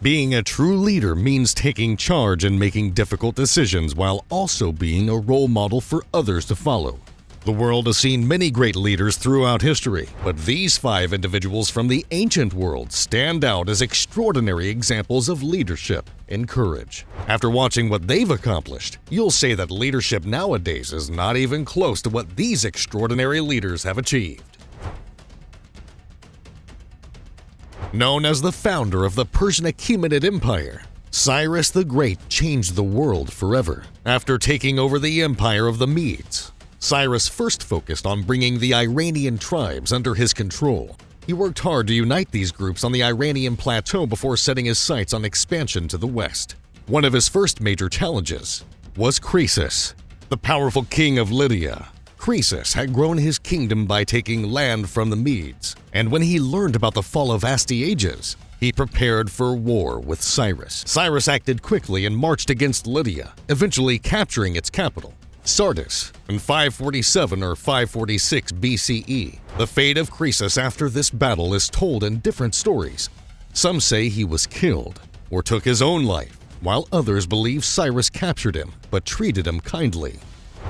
Being a true leader means taking charge and making difficult decisions while also being a role model for others to follow. The world has seen many great leaders throughout history, but these 5 individuals from the ancient world stand out as extraordinary examples of leadership and courage. After watching what they've accomplished, you'll say that leadership nowadays is not even close to what these extraordinary leaders have achieved. Known as the founder of the Persian Empire, Cyrus the Great changed the world forever. After taking over the empire of the Medes, Cyrus first focused on bringing the Iranian tribes under his control. He worked hard to unite these groups on the Iranian plateau before setting his sights on expansion to the west. One of his first major challenges was Croesus, the powerful king of Lydia. Croesus had grown his kingdom by taking land from the Medes, and when he learned about the fall of Astyages, he prepared for war with Cyrus. Cyrus acted quickly and marched against Lydia, eventually capturing its capital, Sardis, in 547 or 546 BCE. The fate of Croesus after this battle is told in different stories. Some say he was killed or took his own life, while others believe Cyrus captured him but treated him kindly.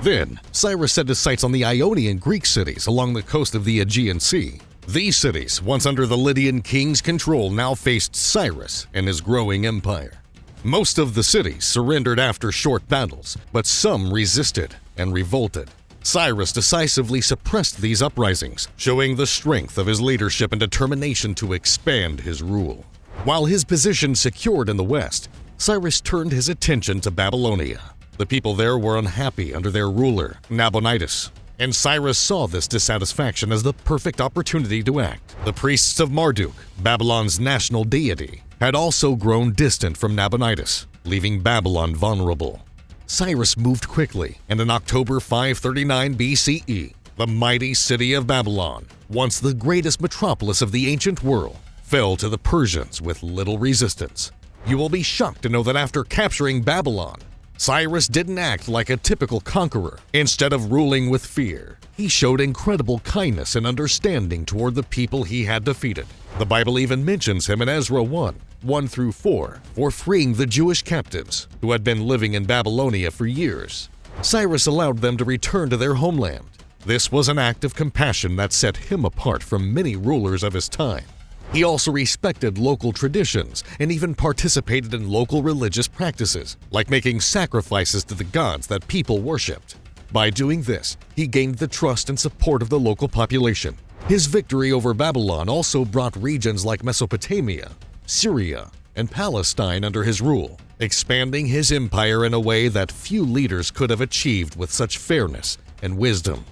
Then, Cyrus set his sights on the Ionian Greek cities along the coast of the Aegean Sea. These cities, once under the Lydian king's control, now faced Cyrus and his growing empire. Most of the cities surrendered after short battles, but some resisted and revolted. Cyrus decisively suppressed these uprisings, showing the strength of his leadership and determination to expand his rule. While his position secured in the west, Cyrus turned his attention to Babylonia. The people there were unhappy under their ruler, Nabonidus, and Cyrus saw this dissatisfaction as the perfect opportunity to act. The priests of Marduk, Babylon's national deity, had also grown distant from Nabonidus, leaving Babylon vulnerable. Cyrus moved quickly, and in October 539 BCE, the mighty city of Babylon, once the greatest metropolis of the ancient world, fell to the Persians with little resistance. You will be shocked to know that after capturing Babylon, Cyrus didn't act like a typical conqueror. Instead of ruling with fear, he showed incredible kindness and understanding toward the people he had defeated. The Bible even mentions him in Ezra 1:1-4, for freeing the Jewish captives who had been living in Babylonia for years. Cyrus allowed them to return to their homeland. This was an act of compassion that set him apart from many rulers of his time. He also respected local traditions and even participated in local religious practices, like making sacrifices to the gods that people worshipped. By doing this, he gained the trust and support of the local population. His victory over Babylon also brought regions like Mesopotamia, Syria, and Palestine under his rule, expanding his empire in a way that few leaders could have achieved with such fairness and wisdom.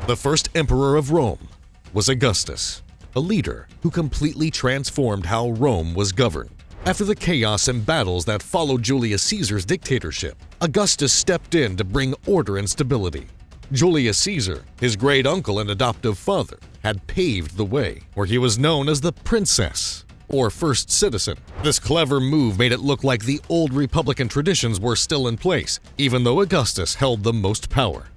The first emperor of Rome was Augustus, a leader who completely transformed how Rome was governed. After the chaos and battles that followed Julius Caesar's dictatorship, Augustus stepped in to bring order and stability. Julius Caesar, his great uncle and adoptive father, had paved the way, where he was known as the Princeps, or first citizen. This clever move made it look like the old republican traditions were still in place, even though Augustus held the most power.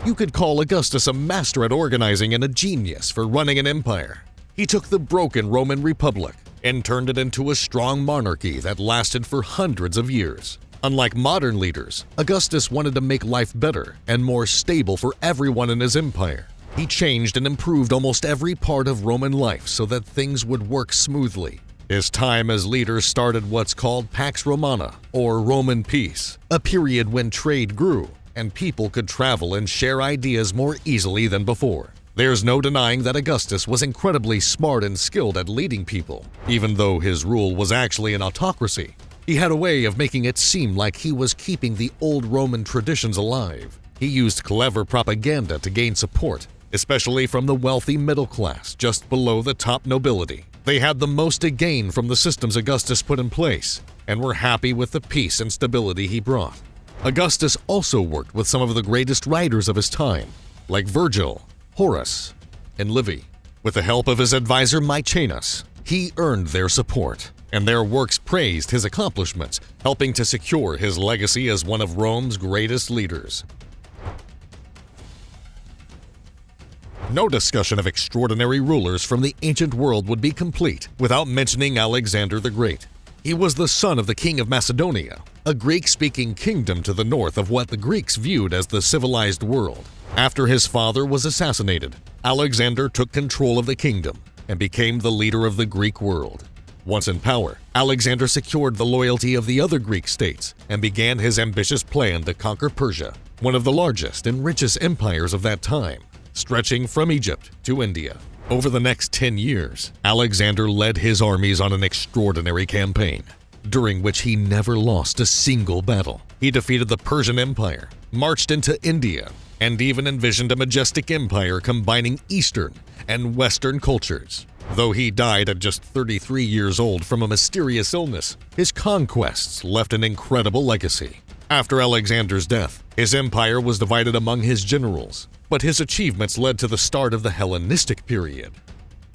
You could call Augustus a master at organizing and a genius for running an empire. He took the broken Roman Republic and turned it into a strong monarchy that lasted for hundreds of years. Unlike modern leaders, Augustus wanted to make life better and more stable for everyone in his empire. He changed and improved almost every part of Roman life so that things would work smoothly. His time as leader started what's called Pax Romana, or Roman peace, a period when trade grew and people could travel and share ideas more easily than before. There's no denying that Augustus was incredibly smart and skilled at leading people. Even though his rule was actually an autocracy, he had a way of making it seem like he was keeping the old Roman traditions alive. He used clever propaganda to gain support, especially from the wealthy middle class just below the top nobility. They had the most to gain from the systems Augustus put in place and were happy with the peace and stability he brought. Augustus also worked with some of the greatest writers of his time, like Virgil, Horace, and Livy. With the help of his advisor Maecenas, he earned their support, and their works praised his accomplishments, helping to secure his legacy as one of Rome's greatest leaders. No discussion of extraordinary rulers from the ancient world would be complete without mentioning Alexander the Great. He was the son of the king of Macedonia, a Greek-speaking kingdom to the north of what the Greeks viewed as the civilized world. After his father was assassinated, Alexander took control of the kingdom and became the leader of the Greek world. Once in power, Alexander secured the loyalty of the other Greek states and began his ambitious plan to conquer Persia, one of the largest and richest empires of that time, stretching from Egypt to India. Over the next 10 years, Alexander led his armies on an extraordinary campaign, during which he never lost a single battle. He defeated the Persian Empire, marched into India, and even envisioned a majestic empire combining Eastern and Western cultures. Though he died at just 33 years old from a mysterious illness, his conquests left an incredible legacy. After Alexander's death, his empire was divided among his generals, but his achievements led to the start of the Hellenistic period.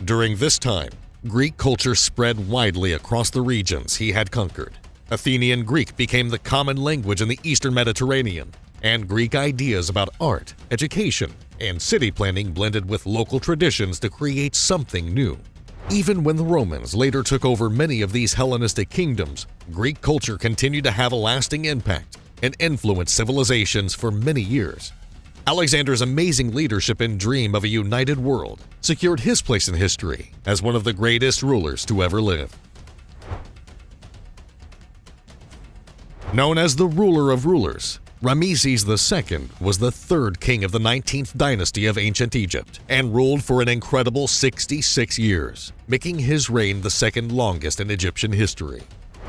During this time, Greek culture spread widely across the regions he had conquered. Athenian Greek became the common language in the Eastern Mediterranean, and Greek ideas about art, education, and city planning blended with local traditions to create something new. Even when the Romans later took over many of these Hellenistic kingdoms, Greek culture continued to have a lasting impact and influence civilizations for many years. Alexander's amazing leadership and dream of a united world secured his place in history as one of the greatest rulers to ever live. Known as the ruler of rulers, Ramesses II was the third king of the 19th dynasty of ancient Egypt and ruled for an incredible 66 years, making his reign the second longest in Egyptian history.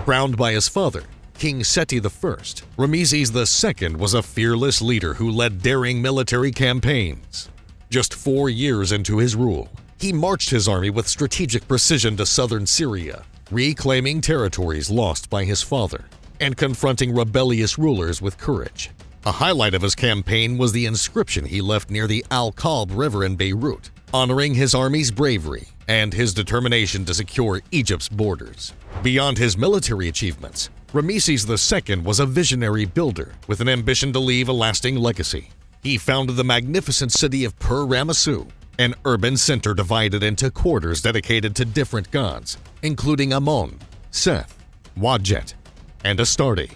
Crowned by his father, King Seti I, Ramesses II was a fearless leader who led daring military campaigns. Just 4 years into his rule, he marched his army with strategic precision to southern Syria, reclaiming territories lost by his father and confronting rebellious rulers with courage. A highlight of his campaign was the inscription he left near the Al-Kalb River in Beirut, honoring his army's bravery and his determination to secure Egypt's borders. Beyond his military achievements, Ramesses II was a visionary builder with an ambition to leave a lasting legacy. He founded the magnificent city of Ramesses, an urban center divided into quarters dedicated to different gods, including Ammon, Seth, Wadjet, and Astarte.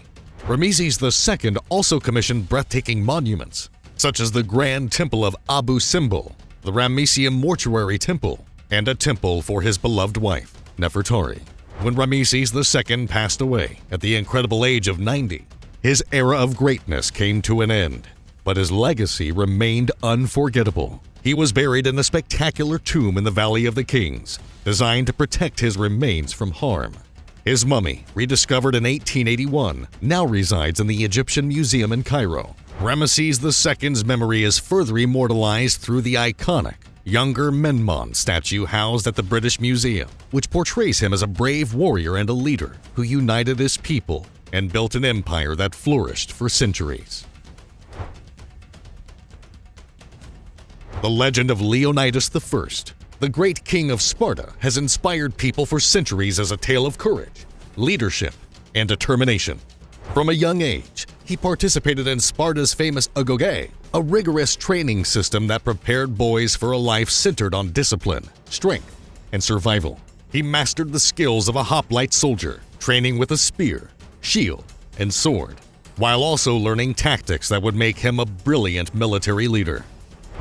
Ramesses II also commissioned breathtaking monuments, such as the Grand Temple of Abu Simbel, the Ramesseum Mortuary Temple, and a temple for his beloved wife, Nefertari. When Ramesses II passed away at the incredible age of 90, his era of greatness came to an end, but his legacy remained unforgettable. He was buried in a spectacular tomb in the Valley of the Kings, designed to protect his remains from harm. His mummy, rediscovered in 1881, now resides in the Egyptian Museum in Cairo. Ramesses II's memory is further immortalized through the iconic Younger Menmon statue housed at the British Museum, which portrays him as a brave warrior and a leader who united his people and built an empire that flourished for centuries. The legend of Leonidas I, the great king of Sparta, has inspired people for centuries as a tale of courage, leadership, and determination. From a young age, he participated in Sparta's famous agoge, a rigorous training system that prepared boys for a life centered on discipline, strength, and survival. He mastered the skills of a hoplite soldier, training with a spear, shield, and sword, while also learning tactics that would make him a brilliant military leader.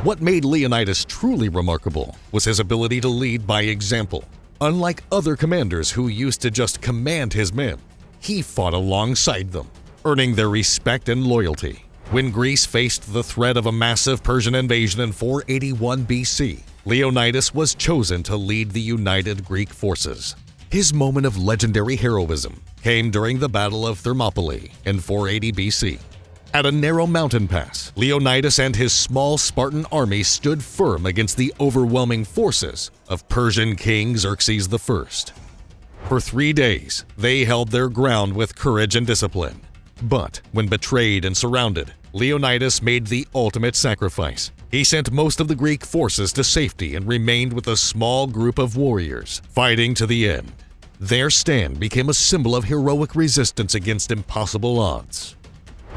What made Leonidas truly remarkable was his ability to lead by example. Unlike other commanders who used to just command his men, he fought alongside them, earning their respect and loyalty. When Greece faced the threat of a massive Persian invasion in 481 BC, Leonidas was chosen to lead the united Greek forces. His moment of legendary heroism came during the Battle of Thermopylae in 480 BC. At a narrow mountain pass, Leonidas and his small Spartan army stood firm against the overwhelming forces of Persian King Xerxes I. For 3 days, they held their ground with courage and discipline. But when betrayed and surrounded, Leonidas made the ultimate sacrifice. He sent most of the Greek forces to safety and remained with a small group of warriors, fighting to the end. Their stand became a symbol of heroic resistance against impossible odds.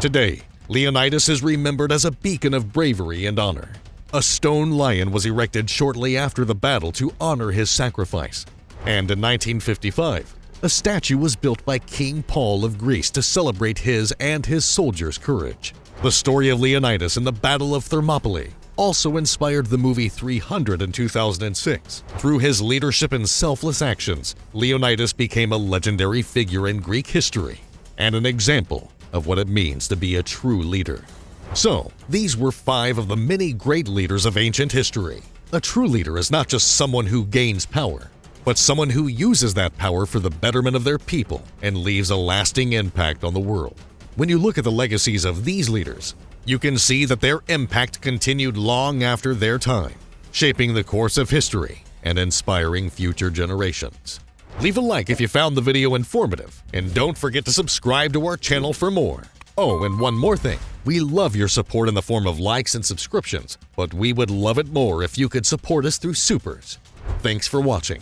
Today, Leonidas is remembered as a beacon of bravery and honor. A stone lion was erected shortly after the battle to honor his sacrifice. And in 1955, a statue was built by King Paul of Greece to celebrate his and his soldiers' courage. The story of Leonidas in the Battle of Thermopylae also inspired the movie 300 in 2006. Through his leadership and selfless actions, Leonidas became a legendary figure in Greek history and an example of what it means to be a true leader. So, these were 5 of the many great leaders of ancient history. A true leader is not just someone who gains power, but someone who uses that power for the betterment of their people and leaves a lasting impact on the world. When you look at the legacies of these leaders, you can see that their impact continued long after their time, shaping the course of history and inspiring future generations. Leave a like if you found the video informative, and don't forget to subscribe to our channel for more. Oh, and one more thing. We love your support in the form of likes and subscriptions, but we would love it more if you could support us through supers. Thanks for watching.